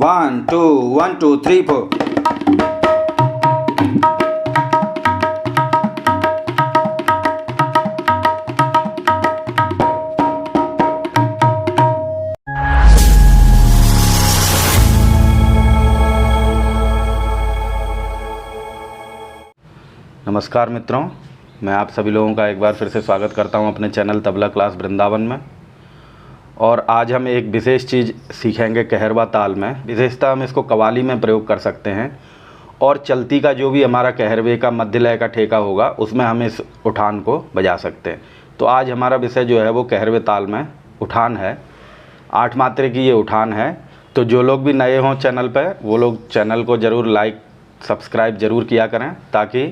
1 2 1 2 3 4। नमस्कार मित्रों, मैं आप सभी लोगों का एक बार फिर से स्वागत करता हूं अपने चैनल तबला क्लास वृंदावन में। और आज हम एक विशेष चीज़ सीखेंगे कहरवा ताल में। विशेषता हम इसको कव्वाली में प्रयोग कर सकते हैं और चलती का जो भी हमारा कहरवे का मध्य लय का ठेका होगा उसमें हम इस उठान को बजा सकते हैं। तो आज हमारा विषय जो है वो कहरवे ताल में उठान है। 8 मात्रे की ये उठान है। तो जो लोग भी नए हों चैनल पर वो लोग चैनल को ज़रूर लाइक सब्सक्राइब ज़रूर किया करें, ताकि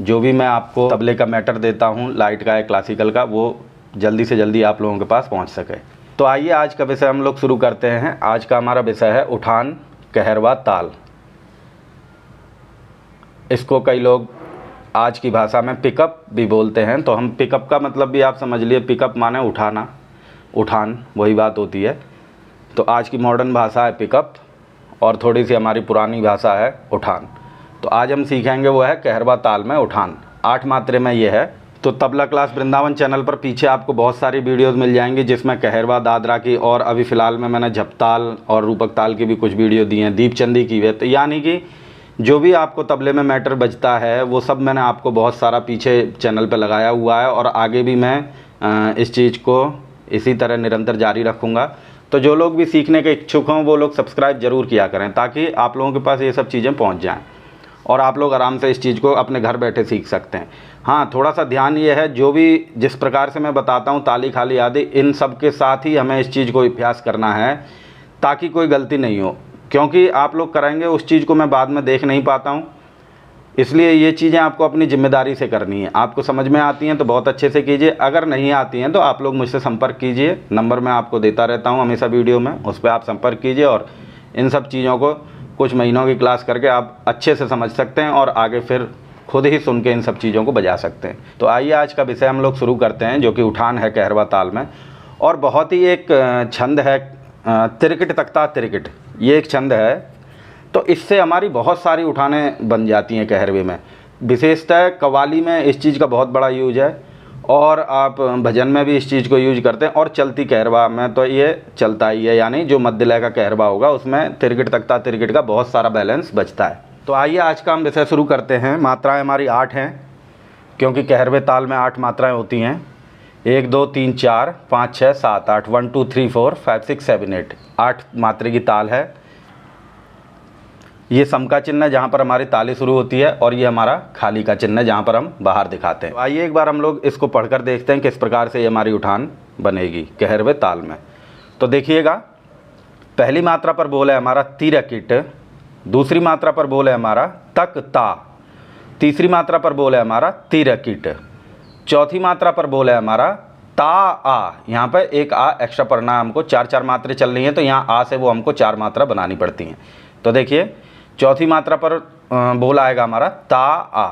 जो भी मैं आपको तबले का मैटर देता हूँ, लाइट का या क्लासिकल का, वो जल्दी से जल्दी आप लोगों के पास पहुँच सके। तो आइए आज का विषय हम लोग शुरू करते हैं। आज का हमारा विषय है उठान कहरवा ताल। इसको कई लोग आज की भाषा में पिकअप भी बोलते हैं। तो हम पिकअप का मतलब भी आप समझ लिए, पिकअप माने उठाना, उठान वही बात होती है। तो आज की मॉडर्न भाषा है पिकअप और थोड़ी सी हमारी पुरानी भाषा है उठान। तो आज हम सीखेंगे वो है कहरवा ताल में उठान। 8 मात्रे में ये है। तो तबला क्लास वृंदावन चैनल पर पीछे आपको बहुत सारी वीडियोस मिल जाएंगी, जिसमें कहरवा दादरा की और अभी फ़िलहाल में मैंने झपताल और रूपक ताल की भी कुछ वीडियो दी हैं, दीपचंदी की भी। तो यानी कि जो भी आपको तबले में मैटर बजता है वो सब मैंने आपको बहुत सारा पीछे चैनल पर लगाया हुआ है और आगे भी मैं इस चीज़ को इसी तरह निरंतर जारी रखूँगा। तो जो लोग भी सीखने के इच्छुक हों वो लोग सब्सक्राइब ज़रूर किया करें, ताकि आप लोगों के पास ये सब चीज़ें पहुँच जाएँ और आप लोग आराम से इस चीज़ को अपने घर बैठे सीख सकते हैं। हाँ, थोड़ा सा ध्यान ये है, जो भी जिस प्रकार से मैं बताता हूँ ताली खाली आदि, इन सब के साथ ही हमें इस चीज़ को अभ्यास करना है ताकि कोई गलती नहीं हो। क्योंकि आप लोग कराएंगे उस चीज़ को मैं बाद में देख नहीं पाता हूँ, इसलिए ये चीज़ें आपको अपनी ज़िम्मेदारी से करनी है। आपको समझ में आती हैं तो बहुत अच्छे से कीजिए, अगर नहीं आती हैं तो आप लोग मुझसे संपर्क कीजिए। नंबर मैं आपको देता रहता हूँ हमेशा वीडियो में, उस पर आप संपर्क कीजिए और इन सब चीज़ों को कुछ महीनों की क्लास करके आप अच्छे से समझ सकते हैं और आगे फिर खुद ही सुन के इन सब चीज़ों को बजा सकते हैं। तो आइए आज का विषय हम लोग शुरू करते हैं, जो कि उठान है कहरवा ताल में। और बहुत ही एक छंद है तिरकिट तख्ता तिरकिट, ये एक छंद है। तो इससे हमारी बहुत सारी उठानें बन जाती हैं कहरवे में। विशेषतः कव्वाली में इस चीज़ का बहुत बड़ा यूज है और आप भजन में भी इस चीज़ को यूज करते हैं। और चलती कहरवा में तो ये चलता ही है, यानी जो मध्य लय का कहरवा होगा उसमें तिरकिट तख्ता तिरकिट का बहुत सारा बैलेंस बचता है। तो आइए आज का हम विषय शुरू करते हैं। मात्राएं हमारी 8 हैं, क्योंकि कहरवे ताल में 8 मात्राएं होती हैं। 1 2 3 4 5 6 7 8 1 2 3 4 5 6 7 8 8 मात्रे की ताल है। ये सम का चिन्ह है जहाँ पर हमारी ताली शुरू होती है, और ये हमारा खाली का चिन्ह है जहाँ पर हम बाहर दिखाते हैं। तो आइए एक बार हम लोग इसको पढ़कर देखते हैं किस प्रकार से ये हमारी उठान बनेगी कहरवे ताल में। तो देखिएगा, पहली मात्रा पर बोल है हमारा तिरकिट, दूसरी मात्रा पर बोल है हमारा तक ता, तीसरी मात्रा पर बोल है हमारा तिरकिट, चौथी मात्रा पर बोल है हमारा ता आ। यहाँ पर एक आ एक्स्ट्रा पढ़ना, हमको 4 मात्रें चल रही हैं, तो यहाँ आ से वो हमको 4 मात्रा बनानी पड़ती हैं। तो देखिए, चौथी मात्रा पर बोल आएगा हमारा ता आ,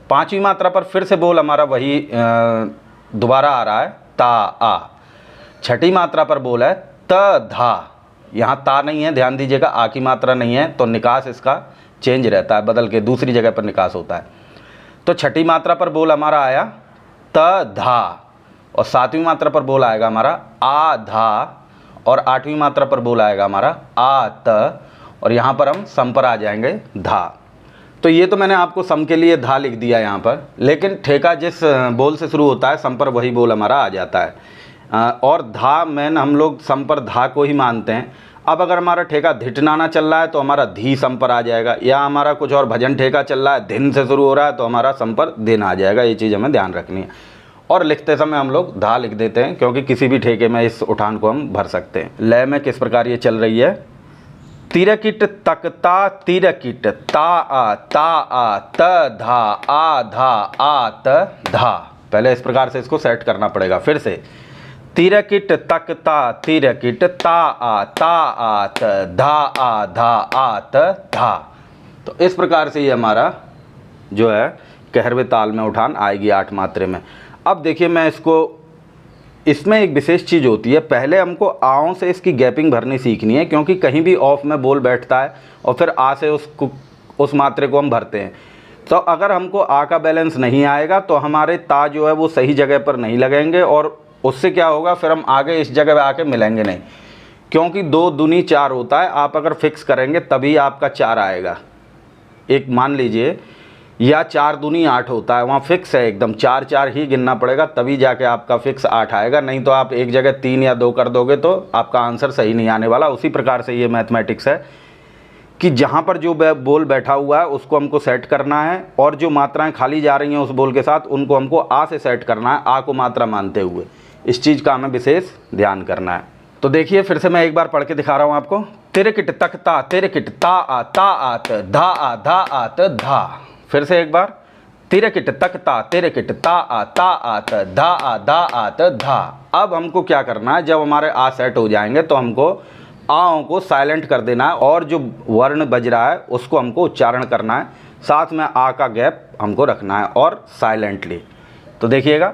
पांचवी मात्रा पर फिर से बोल हमारा वही दोबारा आ रहा है ता आ, छठी मात्रा पर बोल है त धा। यहाँ ता नहीं है, ध्यान दीजिएगा, आ की मात्रा नहीं है, तो निकास इसका चेंज रहता है, बदल के दूसरी जगह पर निकास होता है। तो छठी मात्रा पर बोल हमारा आया त धा, और सातवीं मात्रा पर बोल आएगा हमारा आ धा, और आठवीं मात्रा पर बोल आएगा हमारा आ त, और यहाँ पर हम सम पर आ जाएंगे धा। तो ये तो मैंने आपको सम के लिए धा लिख दिया यहाँ पर, लेकिन ठेका जिस बोल से शुरू होता है सम पर वही बोल हमारा आ जाता है। और धा मैन हम लोग सम पर धा को ही मानते हैं। अब अगर हमारा ठेका धिटनाना चल रहा है तो हमारा धी सम पर आ जाएगा, या हमारा कुछ और भजन ठेका चल रहा है धिन से शुरू हो रहा है तो हमारा सम पर दिन आ जाएगा। ये चीज़ हमें ध्यान रखनी है। और लिखते समय हम लोग धा लिख देते हैं, क्योंकि किसी भी ठेके में इस उठान को हम भर सकते हैं। लय में किस प्रकार ये चल रही है, तिरकिट तकता तिरकिट ता आ त धा आ धा आ त धा। पहले इस प्रकार से इसको सेट करना पड़ेगा। फिर से तिरकिट तकता तिरकिट ता आ त धा आ धा आ त धा। तो इस प्रकार से ये हमारा जो है कहरवे ताल में उठान आएगी 8 मात्रे में। अब देखिए, मैं इसको इसमें एक विशेष चीज़ होती है, पहले हमको आओं से इसकी गैपिंग भरनी सीखनी है, क्योंकि कहीं भी ऑफ में बोल बैठता है और फिर आ से उस मात्रे को हम भरते हैं। तो अगर हमको आ का बैलेंस नहीं आएगा तो हमारे ता जो है वो सही जगह पर नहीं लगेंगे, और उससे क्या होगा, फिर हम आगे इस जगह पे आके मिलेंगे नहीं, क्योंकि 2 दूनी 4 होता है। आप अगर फिक्स करेंगे तभी आपका 4 आएगा। एक मान लीजिए, या 4 दूनी 8 होता है, वहाँ फिक्स है एकदम, 4 4 ही गिनना पड़ेगा तभी जाके आपका फिक्स 8 आएगा, नहीं तो आप एक जगह 3 या 2 कर दोगे तो आपका आंसर सही नहीं आने वाला। उसी प्रकार से ये मैथमेटिक्स है कि जहाँ पर जो बोल बैठा हुआ है उसको हमको सेट करना है, और जो मात्राएं खाली जा रही हैं उस बोल के साथ उनको हमको आ से सेट करना है, आ को मात्रा मानते हुए। इस चीज़ का हमें विशेष ध्यान करना है। तो देखिए फिर से मैं एक बार पढ़ के दिखा रहा हूँ आपको। तिरकिट तक ता, तिरकिट ता आत, धा आत धा। फिर से एक बार, तिरकिट तक ता, तिरकिट ता आत, धा आत धा। अब हमको क्या करना है, जब हमारे आ सेट हो जाएंगे तो हमको आओं को साइलेंट कर देना है, और जो वर्ण बज रहा है उसको हमको उच्चारण करना है, साथ में आ का गैप हमको रखना है और साइलेंटली। तो देखिएगा,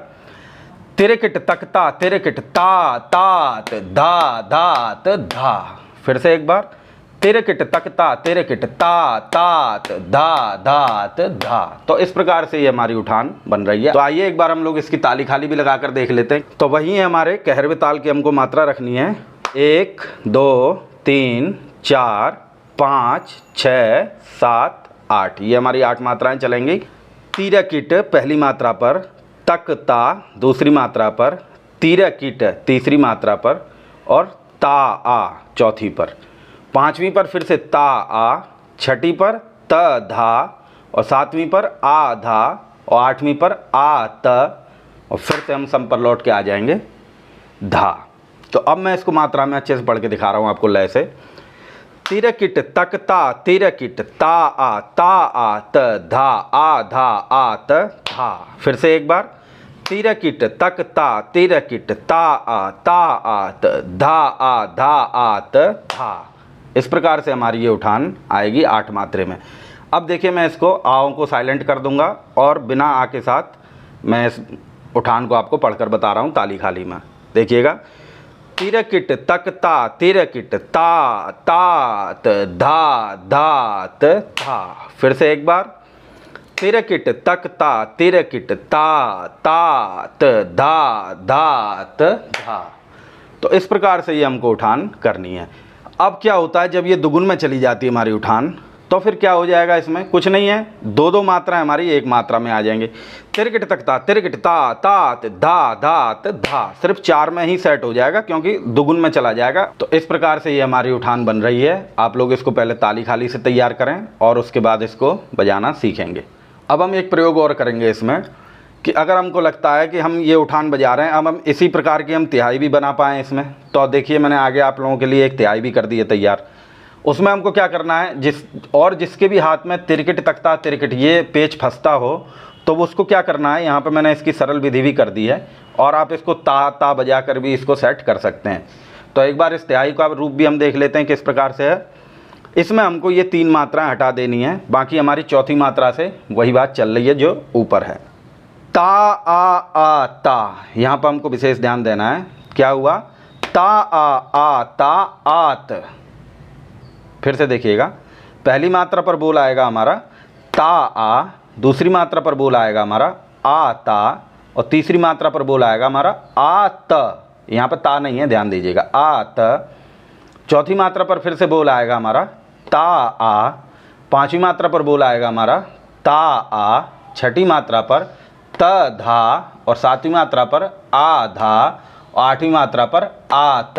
तिरकिट तकता, तिरकिट ता तात, धा धात धा। फिर से एक बार, तिरकिट तकता, तिरकिट ता तात, धा धात धा। तो इस प्रकार से ये हमारी उठान बन रही है। तो आइए एक बार हम लोग इसकी ताली खाली भी लगाकर देख लेते हैं। तो वही है, हमारे कहरवे ताल की हमको मात्रा रखनी है। 1 2 3 4 5 6 7 8, ये हमारी 8 मात्राएं चलेंगी। तिरकिट पहली मात्रा पर, तकता दूसरी मात्रा पर, तिरकिट तीसरी मात्रा पर, और ता आ चौथी पर, पांचवी पर फिर से ता आ, छठी पर त धा, और सातवीं पर आ धा, और आठवीं पर आ त, और फिर से हम सम पर लौट के आ जाएंगे धा। तो अब मैं इसको मात्रा में अच्छे से पढ़ के दिखा रहा हूँ आपको लय से। तिरकिट तकता, तिरकिट ता आत, धा आत धा। फिर से एक बार, तिरकिट तकता, तिरकिट ता आत, धा आत धा। इस प्रकार से हमारी ये उठान आएगी 8 मात्रे में। अब देखिए, मैं इसको आओं को साइलेंट कर दूंगा और बिना आ के साथ मैं इस उठान को आपको पढ़कर बता रहा हूँ ताली खाली में। देखिएगा, तिरकिट तकता, तिरकिट ता तात, धा धात धा। फिर से एक बार, तिरकिट तकता, तिरकिट ता तात, धा धात धा। तो इस प्रकार से ये हमको उठान करनी है। अब क्या होता है, जब ये दुगुन में चली जाती है हमारी उठान, तो फिर क्या हो जाएगा, इसमें कुछ नहीं है, 2 मात्राएं हमारी एक मात्रा में आ जाएंगे। तिरकिट तकता, तिरकिट ता तात, धा धात धा, सिर्फ 4 में ही सेट हो जाएगा क्योंकि दुगुन में चला जाएगा। तो इस प्रकार से ये हमारी उठान बन रही है। आप लोग इसको पहले ताली खाली से तैयार करें और उसके बाद इसको बजाना सीखेंगे। अब हम एक प्रयोग और करेंगे इसमें, कि अगर हमको लगता है कि हम ये उठान बजा रहे हैं, अब हम इसी प्रकार की हम तिहाई भी बना पाएँ इसमें। तो देखिए, मैंने आगे आप लोगों के लिए एक तिहाई भी कर दी है तैयार। उसमें हमको क्या करना है, जिसके भी हाथ में तिरकिट तकता, तिरकिट ये पेच फंसता हो, तो वो उसको क्या करना है, यहाँ पे मैंने इसकी सरल विधि भी कर दी है, और आप इसको ता बजा कर भी इसको सेट कर सकते हैं। तो एक बार इस तिहाई का रूप भी हम देख लेते हैं किस प्रकार से है। इसमें हमको ये 3 मात्राएं हटा देनी है, बाकी हमारी चौथी मात्रा से वही बात चल रही है जो ऊपर है। ता आ ता, यहाँ पर हमको विशेष ध्यान देना है। क्या हुआ, ता आ ता आत। फिर से देखिएगा, पहली मात्रा पर बोल आएगा हमारा ता आ, दूसरी मात्रा पर बोल आएगा हमारा आ ता, और तीसरी मात्रा पर बोल आएगा हमारा आ त। यहाँ पर ता नहीं है, ध्यान दीजिएगा, आ त। चौथी मात्रा पर फिर से बोल आएगा हमारा ता आ, पांचवी मात्रा पर बोल आएगा हमारा ता आ, छठी मात्रा पर त धा, और सातवीं मात्रा पर आ धा, और आठवीं मात्रा पर आ त,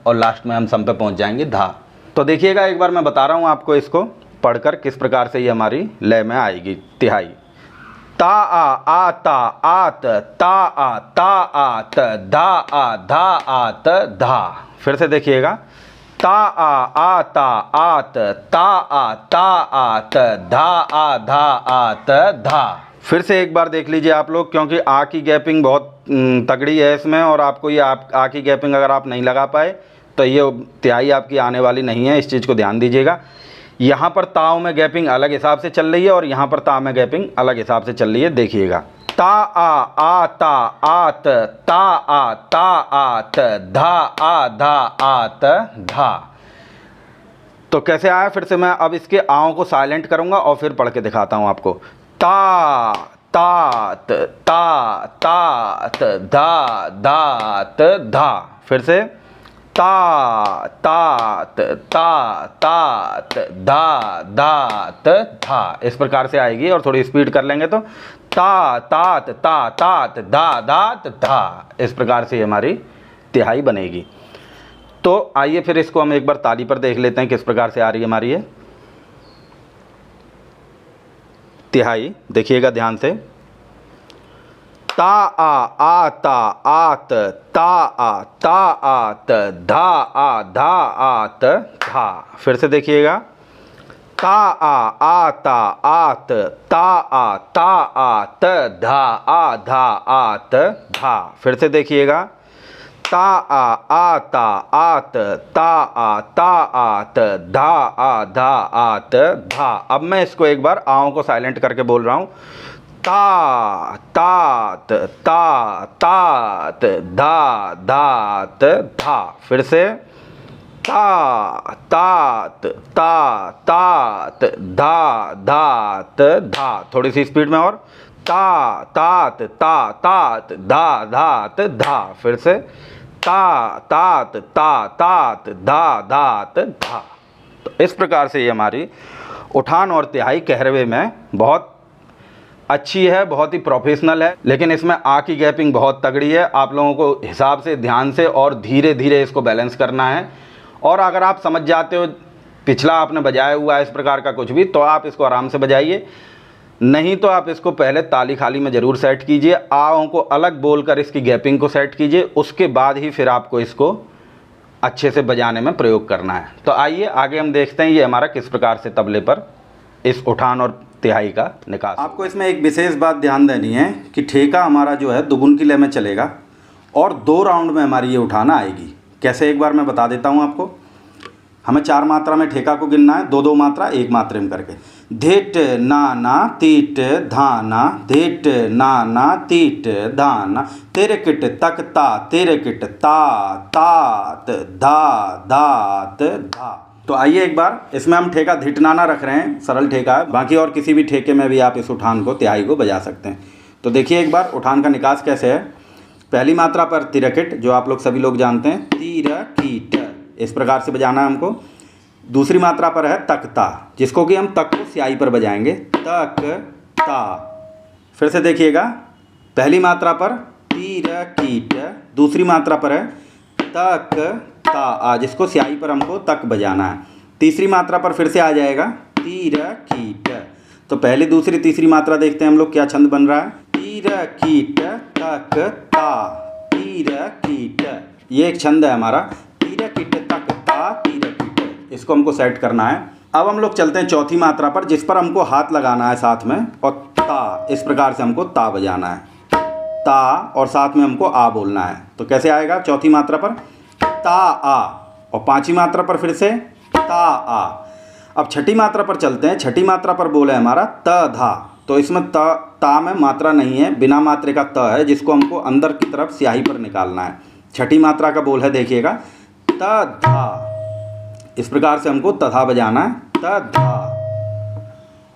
और लास्ट में हम सम पे पहुँच जाएंगे धा। तो देखिएगा, एक बार मैं बता रहा हूँ आपको इसको पढ़कर किस प्रकार से ये हमारी लय में आएगी तिहाई। ता आ ता आत, ता आत, धा आत धा। फिर से देखिएगा, ता आ ता आत, ता आत, धा आत धा। फिर से एक बार देख लीजिए आप लोग, क्योंकि आ की गैपिंग बहुत तगड़ी है इसमें, और आपको ये आ की गैपिंग अगर आप नहीं लगा पाए तो ये तिहाई आपकी आने वाली नहीं है। इस चीज़ को ध्यान दीजिएगा। यहाँ पर ताओं में गैपिंग अलग हिसाब से चल रही है और यहाँ पर ता में गैपिंग अलग हिसाब से चल रही है। देखिएगा, ता आता आत, ता आत, धा आत, धा। तो कैसे आया, फिर से मैं अब इसके आओं को साइलेंट करूंगा और फिर पढ़ के दिखाता हूं आपको। ता तात, ता तात, धा दात, धा। फिर से ता तात, ता तात, धा दात, धा। इस प्रकार से आएगी और थोड़ी स्पीड कर लेंगे तो ता तात, ता तात, धा दात, धा। इस प्रकार से हमारी तिहाई बनेगी। तो आइए फिर इसको हम एक बार ताली पर देख लेते हैं किस प्रकार से आ रही है हमारी ये तिहाई। देखिएगा ध्यान से। ता आता आत, ता आत, धा आत, धा। फिर से देखिएगा। ता आता आत, ता आत, धा आत, धा। फिर से देखिएगा। ता आता आत, ता आत, धा आत, धा। अब मैं इसको एक बार आओं को साइलेंट करके बोल रहा हूँ। ता तात, ता तात, धा दात, धा। फिर से ता तात, ता तात, धा दात, धा। थोड़ी सी स्पीड में और। ता तात, ता तात, धा दात, धा। फिर से ता तात, ता तात, धा दात, धा। तो इस प्रकार से ये हमारी उठान और तिहाई कहरवे में बहुत अच्छी है, बहुत ही प्रोफेशनल है। लेकिन इसमें आ की गैपिंग बहुत तगड़ी है। आप लोगों को हिसाब से, ध्यान से और धीरे धीरे इसको बैलेंस करना है। और अगर आप समझ जाते हो, पिछला आपने बजाया हुआ है इस प्रकार का कुछ भी, तो आप इसको आराम से बजाइए। नहीं तो आप इसको पहले ताली खाली में ज़रूर सेट कीजिए, आओं को अलग बोलकर इसकी गैपिंग को सेट कीजिए, उसके बाद ही फिर आपको इसको अच्छे से बजाने में प्रयोग करना है। तो आइए आगे हम देखते हैं ये हमारा किस प्रकार से तबले पर इस उठान और तिहाई का निकास। आपको इसमें एक विशेष बात ध्यान देनी है कि ठेका हमारा जो है दुगुन की लय में चलेगा और 2 राउंड में हमारी ये उठाना आएगी। कैसे, एक बार मैं बता देता हूँ आपको। हमें 4 मात्रा में ठेका को गिनना है, 2-2 मात्रा 1 मात्रा में करके। धिट नाना तीट धाना, धिट नाना तीट धाना, तेरे किट तक ता, तेरे किट ता तात, धा दात, धा। तो आइए एक बार इसमें हम ठेका धिटनाना रख रहे हैं, सरल ठेका है। बाकी और किसी भी ठेके में भी आप इस उठान को, तिहाई को बजा सकते हैं। तो देखिए एक बार उठान का निकास कैसे है। पहली मात्रा पर तिरकिट, जो आप लोग सभी लोग जानते हैं, तिरकिट, इस प्रकार से बजाना है हमको। दूसरी मात्रा पर है तकता, जिसको कि हम तक को स्याही पर बजाएंगे, तक ता। फिर से देखिएगा, पहली मात्रा पर तिरकिट, दूसरी मात्रा पर है तक ता, जिसको स्याही पर हमको तक बजाना है। तीसरी मात्रा पर फिर से आ जाएगा तिरकिट। तो पहली, दूसरी, तीसरी मात्रा देखते हैं हम लोग क्या छंद बन रहा है। तिरकिट तक ता, तिरकिट, ये एक छंद है हमारा, तिरकिट तक ता, तिरकिट। इसको हमको सेट करना है। अब हम लोग चलते हैं चौथी मात्रा पर, जिस पर हमको हाथ लगाना है साथ में, और ता, इस प्रकार से हमको ता बजाना है, ता, और साथ में हमको आ बोलना है। तो कैसे आएगा, चौथी मात्रा पर ता आ, और पांचवी मात्रा पर फिर से ता आ। अब छठी मात्रा पर चलते हैं। छठी मात्रा पर बोल है हमारा त धा। तो इसमें ता में मात्रा नहीं है, बिना मात्रे का त है, जिसको हमको अंदर की तरफ स्याही पर निकालना है। छठी मात्रा का बोल है, देखिएगा, त धा। इस प्रकार से हमको तथा बजाना है, त धा।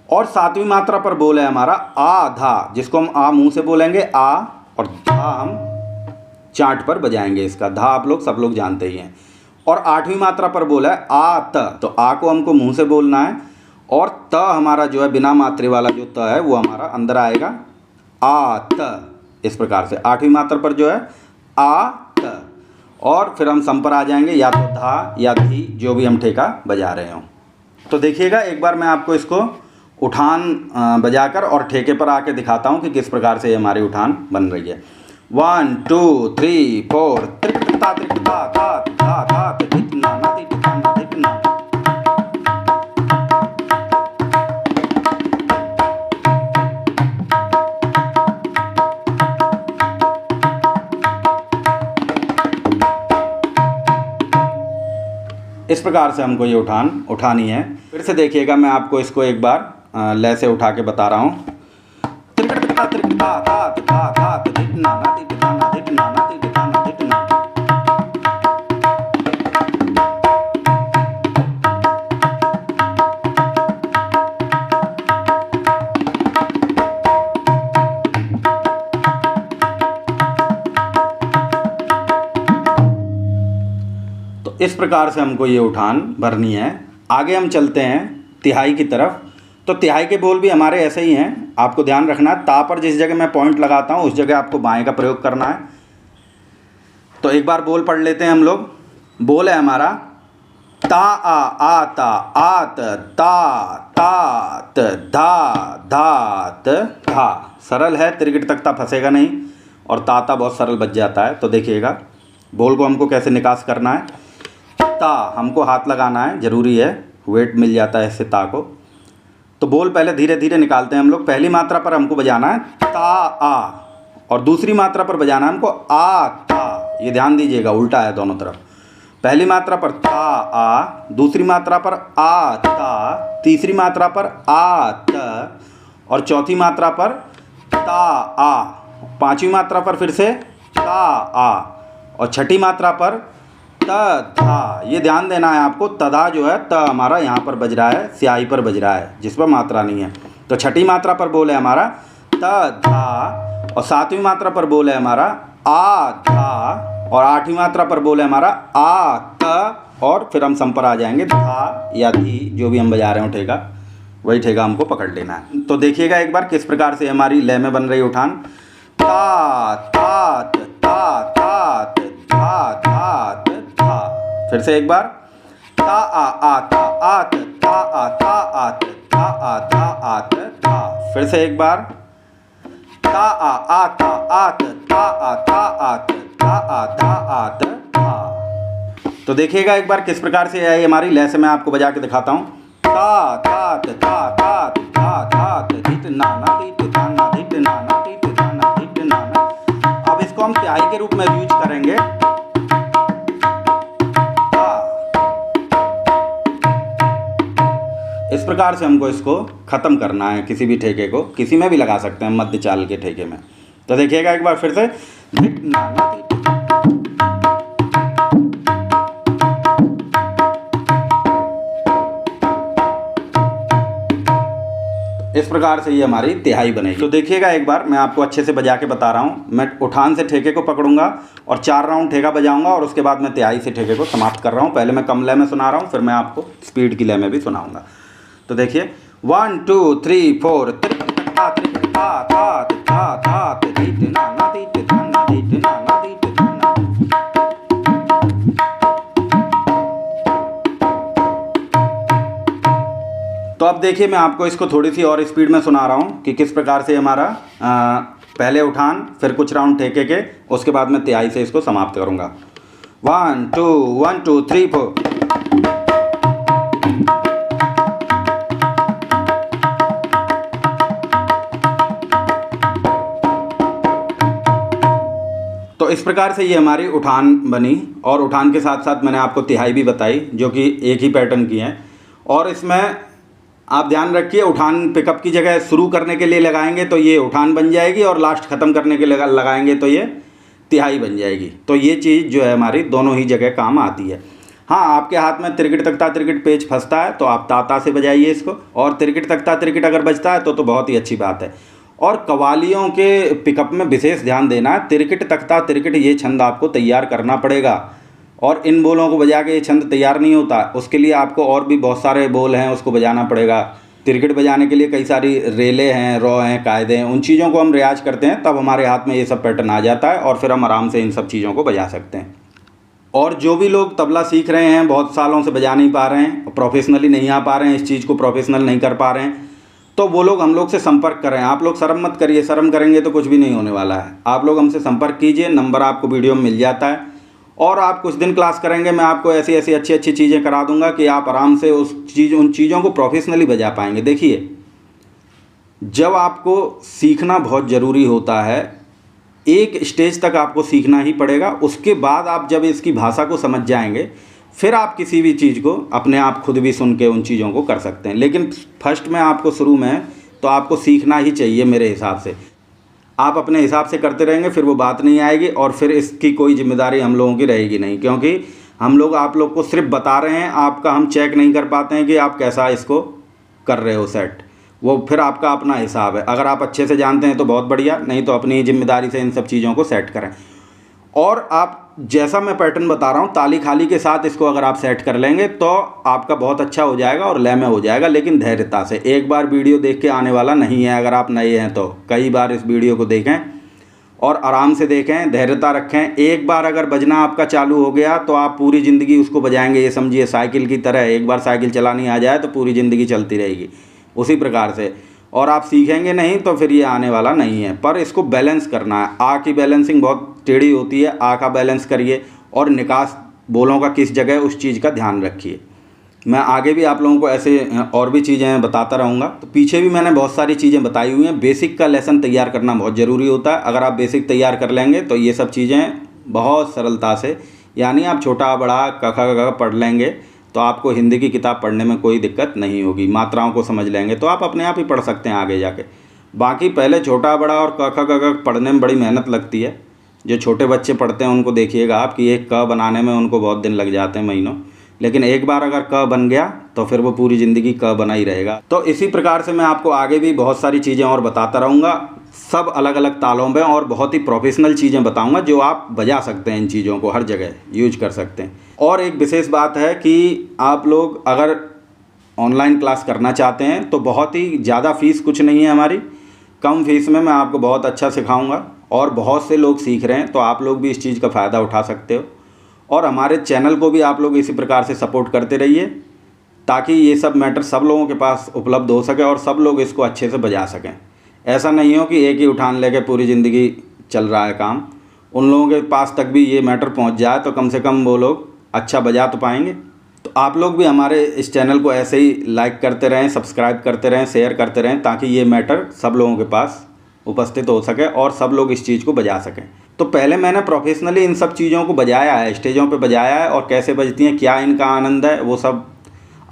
और सातवीं मात्रा पर बोल है हमारा आ धा, जिसको हम आ मुंह से बोलेंगे आ, और धा हम चाट पर बजाएंगे। इसका धा आप लोग सब लोग जानते ही हैं। और आठवीं मात्रा पर बोला है आ त, तो आ को हमको मुंह से बोलना है, और त हमारा जो है बिना मात्रे वाला जो त है वो हमारा अंदर आएगा, आ त। इस प्रकार से आठवीं मात्रा पर जो है आ त, और फिर हम सम पर आ जाएंगे, या तो धा या धी, जो भी हम ठेका बजा रहे हों। तो देखिएगा एक बार मैं आपको इसको उठान बजाकर और ठेके पर आके दिखाता हूँ कि किस प्रकार से ये हमारी उठान बन रही है। 1 2 3 4 त्रिकता त्रिकता ता धा धा धिटना ना धिटना धिटना। इस प्रकार से हमको ये उठान उठानी है। फिर से देखिएगा, मैं आपको इसको एक बार लय से उठा के बता रहा हूँ। तकता त्रिकट ता ता ता ता धिट नाना धिट नाना धिट नाना धिट नाना धिट नाना। तो इस प्रकार से हमको ये उठान भरनी है। आगे हम चलते हैं तिहाई की तरफ। तो तिहाई के बोल भी हमारे ऐसे ही हैं, आपको ध्यान रखना है। ता पर जिस जगह मैं पॉइंट लगाता हूँ उस जगह आपको बाएं का प्रयोग करना है। तो एक बार बोल पढ़ लेते हैं हम लोग। बोल है हमारा ता आ आता आत ता तात धा धात धा। सरल है, त्रिकट तख्ता फंसेगा नहीं और ताता बहुत सरल बच जाता है। तो देखिएगा बोल को हमको कैसे निकास करना है। ता हमको हाथ लगाना है, ज़रूरी है, वेट मिल जाता है इससे ता को। तो बोल पहले धीरे धीरे निकालते हैं हम लोग। पहली मात्रा पर हमको बजाना है ता आ और दूसरी मात्रा पर बजाना है हमको आ ता। ये ध्यान दीजिएगा, उल्टा है दोनों तरफ। पहली मात्रा पर ता आ, दूसरी मात्रा पर आ ता, तीसरी मात्रा पर आ त और चौथी मात्रा पर ता आ, पांचवी मात्रा पर फिर से ता आ और छठी मात्रा पर त धा। ये ध्यान देना है आपको, तदा जो है त हमारा यहाँ पर बज रहा है, स्याही पर बज रहा है जिस पर मात्रा नहीं है। तो छठी मात्रा पर बोल है हमारा त धा और सातवीं मात्रा पर बोल है हमारा आ धा और आठवीं मात्रा पर बोल है हमारा आ त और फिर हम सम पर आ जाएंगे धा या धी, जो भी हम बजा रहे हो ठेका, वही ठेका हमको पकड़ लेना है। तो देखिएगा एक बार किस प्रकार से हमारी लय में बन रही उठान। ता तात ता तात धा धात धा। फिर से एक बार ता आ आता आत ता आ ता आत ता आ ता आत धा। फिर से एक बार ता आ आता आत ता आ ता आत ता आ ता आत धा। तो देखिएगा एक बार किस प्रकार से है हमारी लय से मैं आपको बजा के दिखाता हूँ। ता तात ता तात धा धात धिट नाना धिट नाना धिट नाना धिट नाना धिट नाना। अब इसको हम तिहाई के रूप में यूज करेंगे। इस प्रकार से हमको इसको ख़त्म करना है, किसी भी ठेके को, किसी में भी लगा सकते हैं मध्य चाल के ठेके में। तो देखिएगा एक बार फिर से धिट नाना धिट। इस प्रकार से ये हमारी तिहाई बनेगी। तो देखिएगा एक बार मैं आपको अच्छे से बजा के बता रहा हूँ। मैं उठान से ठेके को पकड़ूंगा और 4 राउंड ठेका बजाऊंगा और उसके बाद मैं तिहाई से ठेके को समाप्त कर रहा हूँ। पहले मैं कम लय में सुना रहा हूँ, फिर मैं आपको स्पीड की लय में भी सुनाऊंगा। तो देखिए 1 2 3 4 ता ता ता ता ता धिट नाना धिट नाना धिट नाना धिट नाना। तो अब देखिए मैं आपको इसको थोड़ी सी और स्पीड में सुना रहा हूँ कि किस प्रकार से हमारा पहले उठान, फिर कुछ राउंड ठेके के, उसके बाद मैं तिहाई से इसको समाप्त करूँगा। 1 2 1 2 3 4। तो इस प्रकार से ये हमारी उठान बनी और उठान के साथ साथ मैंने आपको तिहाई भी बताई जो कि एक ही पैटर्न की है। और इसमें आप ध्यान रखिए, उठान पिकअप की जगह शुरू करने के लिए लगाएंगे तो ये उठान बन जाएगी और लास्ट ख़त्म करने के लिए लगाएंगे तो ये तिहाई बन जाएगी। तो ये चीज़ जो है हमारी दोनों ही जगह काम आती है। हाँ, आपके हाथ में त्रिकट तख्ता त्रिकट पेच फंसता है तो आप ताता से बजाइए इसको, और त्रिकट तख्ता त्रिकट अगर बजता है तो बहुत ही अच्छी बात है। और कव्वालियों के पिकअप में विशेष ध्यान देना है, त्रिकट तख्ता त्रिकट ये छंद आपको तैयार करना पड़ेगा और इन बोलों को बजा के ये छंद तैयार नहीं होता। उसके लिए आपको और भी बहुत सारे बोल हैं उसको बजाना पड़ेगा। त्रिकट बजाने के लिए कई सारी रेले हैं, रॉ हैं, कायदे हैं, उन चीज़ों को हम रियाज करते हैं तब हमारे हाथ में ये सब पैटर्न आ जाता है और फिर हम आराम से इन सब चीज़ों को बजा सकते हैं। और जो भी लोग तबला सीख रहे हैं, बहुत सालों से बजा नहीं पा रहे हैं, प्रोफेशनली नहीं आ पा रहे हैं, इस चीज़ को प्रोफेशनल नहीं कर पा रहे हैं, तो वो लोग हम लोग से संपर्क करें। आप लोग शर्म मत करिए, शर्म करेंगे तो कुछ भी नहीं होने वाला है। आप लोग हमसे संपर्क कीजिए, नंबर आपको वीडियो में मिल जाता है। और आप कुछ दिन क्लास करेंगे, मैं आपको ऐसी ऐसी अच्छी अच्छी चीज़ें करा दूंगा कि आप आराम से उन चीज़ों को प्रोफेशनली बजा पाएंगे। देखिए, जब आपको सीखना बहुत ज़रूरी होता है, एक स्टेज तक आपको सीखना ही पड़ेगा। उसके बाद आप जब इसकी भाषा को समझ जाएंगे फिर आप किसी भी चीज़ को अपने आप खुद भी सुन के उन चीज़ों को कर सकते हैं। लेकिन फर्स्ट में आपको शुरू में तो आपको सीखना ही चाहिए मेरे हिसाब से। आप अपने हिसाब से करते रहेंगे, फिर वो बात नहीं आएगी और फिर इसकी कोई जिम्मेदारी हम लोगों की रहेगी नहीं, क्योंकि हम लोग आप लोग को सिर्फ बता रहे हैं, आपका हम चेक नहीं कर पाते हैं कि आप कैसा इसको कर रहे हो सेट। वो फिर आपका अपना हिसाब है। अगर आप अच्छे से जानते हैं तो बहुत बढ़िया, नहीं तो अपनी जिम्मेदारी से इन सब चीज़ों को सेट करें। और आप जैसा मैं पैटर्न बता रहा हूँ ताली खाली के साथ इसको अगर आप सेट कर लेंगे तो आपका बहुत अच्छा हो जाएगा और लय में हो जाएगा, लेकिन धैर्यता से। एक बार वीडियो देख के आने वाला नहीं है। अगर आप नए हैं तो कई बार इस वीडियो को देखें और आराम से देखें, धैर्यता रखें। एक बार अगर बजना आपका चालू हो गया तो आप पूरी ज़िंदगी उसको बजाएंगे। ये समझिए साइकिल की तरह, एक बार साइकिल चलानी आ जाए तो पूरी ज़िंदगी चलती रहेगी उसी प्रकार से। और आप सीखेंगे नहीं तो फिर ये आने वाला नहीं है। पर इसको बैलेंस करना है। आ की बैलेंसिंग बहुत टेढ़ी होती है, आ का बैलेंस करिए और निकास बोलों का किस जगह उस चीज़ का ध्यान रखिए। मैं आगे भी आप लोगों को ऐसे और भी चीज़ें बताता रहूँगा। तो पीछे भी मैंने बहुत सारी चीज़ें बताई हुई हैं। बेसिक का लेसन तैयार करना बहुत ज़रूरी होता है। अगर आप बेसिक तैयार कर लेंगे तो ये सब चीज़ें बहुत सरलता से, यानी आप छोटा बड़ा क ख ग पढ़ लेंगे तो आपको हिंदी की किताब पढ़ने में कोई दिक्कत नहीं होगी। मात्राओं को समझ लेंगे तो आप अपने आप ही पढ़ सकते हैं आगे जाके। बाकी पहले छोटा बड़ा और क ख ग पढ़ने में बड़ी मेहनत लगती है। जो छोटे बच्चे पढ़ते हैं उनको देखिएगा आप कि एक क बनाने में उनको बहुत दिन लग जाते हैं, महीनों। लेकिन एक बार अगर क बन गया तो फिर वो पूरी ज़िंदगी क बना ही रहेगा। तो इसी प्रकार से मैं आपको आगे भी बहुत सारी चीज़ें और बताता रहूँगा, सब अलग अलग तालों में, और बहुत ही प्रोफेशनल चीज़ें बताऊँगा जो आप बजा सकते हैं। इन चीज़ों को हर जगह यूज कर सकते हैं। और एक विशेष बात है कि आप लोग अगर ऑनलाइन क्लास करना चाहते हैं तो बहुत ही ज़्यादा फ़ीस कुछ नहीं है हमारी। कम फीस में मैं आपको बहुत अच्छा सिखाऊंगा और बहुत से लोग सीख रहे हैं, तो आप लोग भी इस चीज़ का फ़ायदा उठा सकते हो। और हमारे चैनल को भी आप लोग इसी प्रकार से सपोर्ट करते रहिए ताकि ये सब मैटर सब लोगों के पास उपलब्ध हो सके और सब लोग इसको अच्छे से बजा सकें। ऐसा नहीं हो कि एक ही उठान लेके पूरी ज़िंदगी चल रहा है काम। उन लोगों के पास तक भी ये मैटर पहुंच जाए तो कम से कम वो लोग अच्छा बजा तो पाएंगे। तो आप लोग भी हमारे इस चैनल को ऐसे ही लाइक करते रहें, सब्सक्राइब करते रहें, शेयर करते रहें, ताकि ये मैटर सब लोगों के पास उपस्थित हो सके और सब लोग इस चीज़ को बजा सकें। तो पहले मैंने प्रोफेशनली इन सब चीज़ों को बजाया है, स्टेजों पे बजाया है, और कैसे बजती हैं, क्या इनका आनंद है, वो सब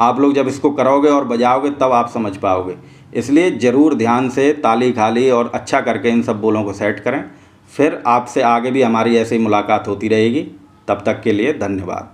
आप लोग जब इसको करोगे और बजाओगे तब आप समझ पाओगे। इसलिए ज़रूर ध्यान से ताली खाली और अच्छा करके इन सब बोलों को सेट करें। फिर आपसे आगे भी हमारी ऐसी मुलाकात होती रहेगी। तब तक के लिए धन्यवाद।